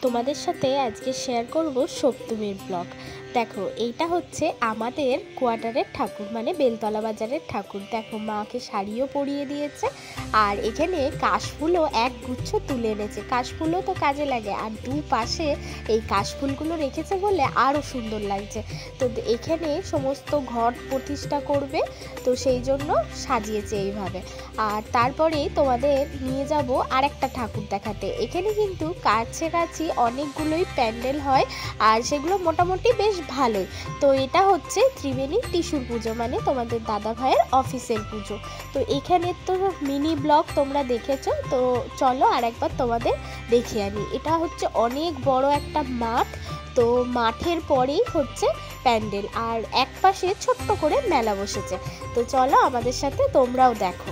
তোমাদের সাথে আজকে শেয়ার করব সপ্তমীর ব্লগ। দেখো, এইটা হচ্ছে আমাদের কোয়ার্টারের ঠাকুর, মানে বেলতলা বাজারের ঠাকুর। দেখো, মাকে শাড়িও পরিয়ে দিয়েছে, আর এখানে কাশফুলও এক গুচ্ছ তুলে এনেছে। কাশফুলও তো কাজে লাগে, আর দুপাশে এই কাশফুলগুলো রেখেছে বলে আরও সুন্দর লাগছে। তো এখানে সমস্ত ঘট প্রতিষ্ঠা করবে, তো সেই জন্য সাজিয়েছে এইভাবে। আর তারপরেই তোমাদের নিয়ে যাব আর একটা ঠাকুর দেখাতে। এখানে কিন্তু কাছাকাছি অনেকগুলোই প্যান্ডেল হয়, আর সেগুলো মোটামুটি বেশ ভালোই। তো এটা হচ্ছে ত্রিবেণী টিস্যুর পুজো, মানে তোমাদের দাদা ভাইয়ের অফিসের পুজো। তো এখানে তো মিনি ব্লগ তোমরা দেখেছো, তো চলো আর একবার তোমাদের দেখিয়ে আনি। এটা হচ্ছে অনেক বড় একটা মাঠ, তো মাঠের পরেই হচ্ছে প্যান্ডেল, আর এক পাশে ছোট্ট করে মেলা বসেছে। তো চলো আমাদের সাথে তোমরাও দেখো।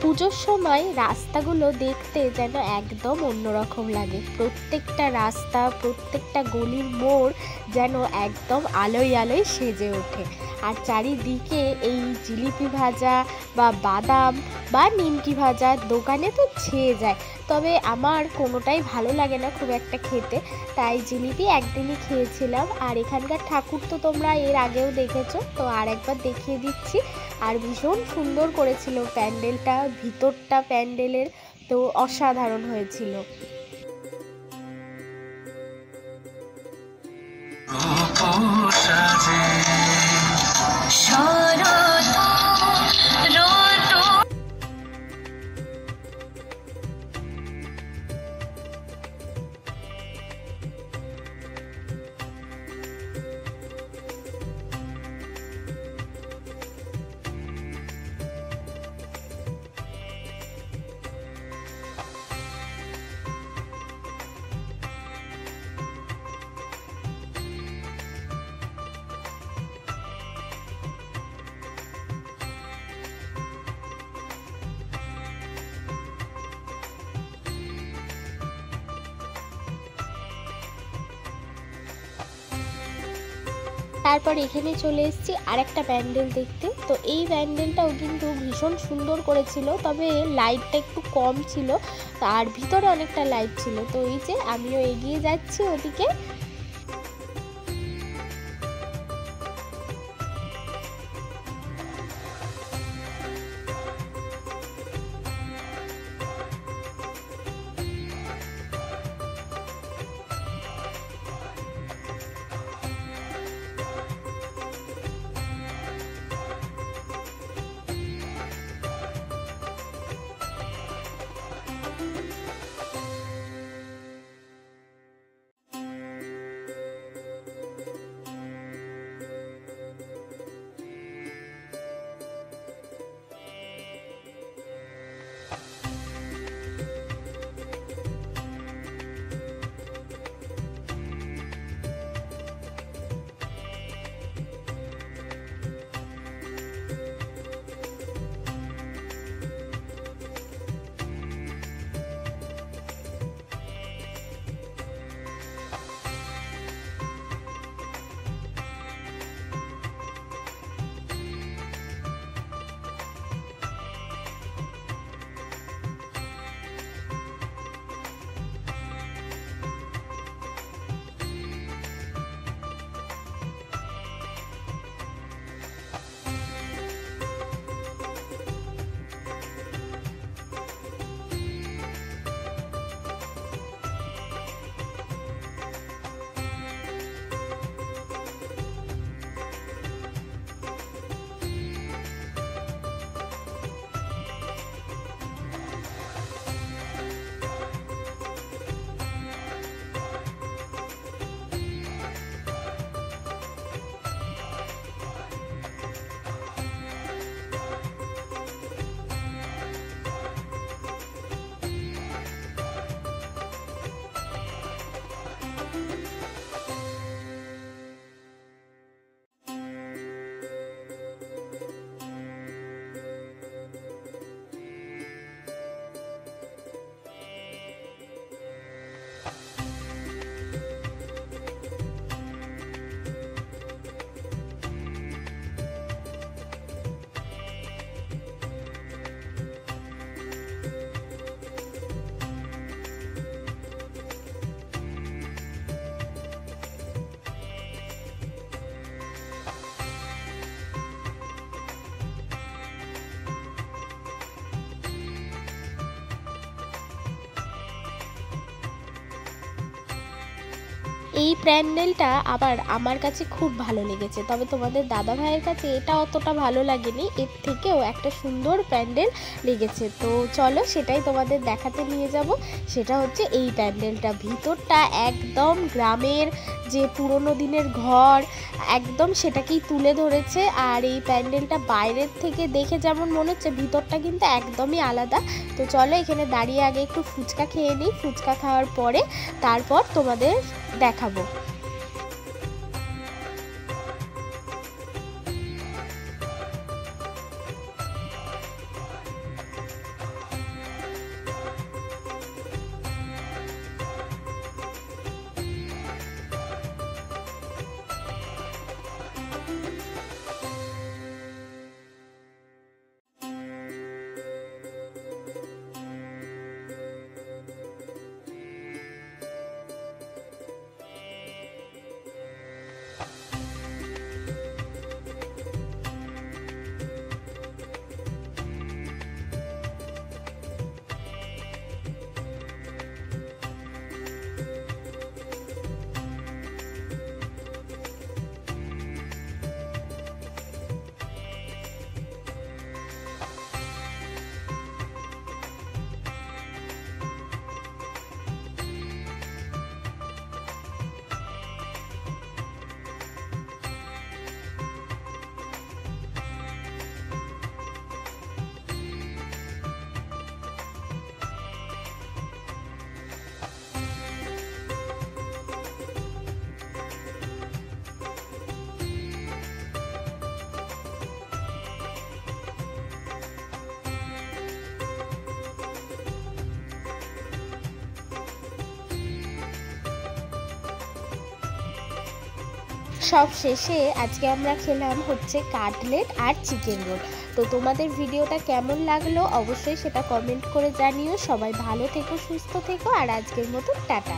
পুজোর সময় রাস্তাগুলো দেখতে যেন একদম অন্যরকম লাগে। প্রত্যেকটা রাস্তা, প্রত্যেকটা গলির মোড় যেন একদম আলোয় আলোয় সেজে ওঠে। আর চারিদিকে এই জিলিপি ভাজা বা বাদাম বা নিমকি ভাজা দোকানে তো ছেয়ে যায়, তবে আমার কোনোটাই ভালো লাগে না খুব একটা খেতে, তাই জিলিপি একদিনই খেয়েছিলাম। আর এখানকার ঠাকুর তো তোমরা এর আগেও দেখেছো, তো আর একবার দেখিয়ে দিচ্ছি। আর ভীষণ সুন্দর করেছিল প্যান্ডেলটা, ভিতরটা প্যান্ডেলের তো অসাধারণ হয়েছিল। তারপর এখানে চলে এসেছি আর একটা প্যান্ডেল দেখতে। তো এই প্যান্ডেলটাও কিন্তু ভীষণ সুন্দর করেছিল, তবে লাইটটা একটু কম ছিল, আর ভিতরে অনেকটা লাইট ছিল। তো এই যে আমিও এগিয়ে যাচ্ছি ওদিকে। এই প্যান্ডেলটা আবার আমার কাছে খুব ভালো লেগেছে, তবে তোমাদের দাদা ভাইয়ের কাছে এটা অতটা ভালো লাগেনি, এর থেকেও একটা সুন্দর প্যান্ডেল লেগেছে। তো চলো সেটাই তোমাদের দেখাতে নিয়ে যাব। সেটা হচ্ছে এই প্যান্ডেলটা, ভিতরটা একদম গ্রামের যে পুরনো দিনের ঘর একদম সেটাকেই তুলে ধরেছে। আর এই প্যান্ডেলটা বাইরের থেকে দেখে যেমন মনে হচ্ছে, ভিতরটা কিন্তু একদমই আলাদা। তো চলো এখানে দাঁড়িয়ে আগে একটু ফুচকা খেয়ে নিই, ফুচকা খাওয়ার পরে তারপর তোমাদের দেখাবো। সব শেষে আজকে আমরা খেলাম হচ্ছে কাটলেট আর চিকেন রোল। তো তোমাদের ভিডিওটা কেমন লাগলো অবশ্যই সেটা কমেন্ট করে জানিও। সবাই ভালো থেকো, সুস্থ থেকো, আর আজকের মতো টাটা।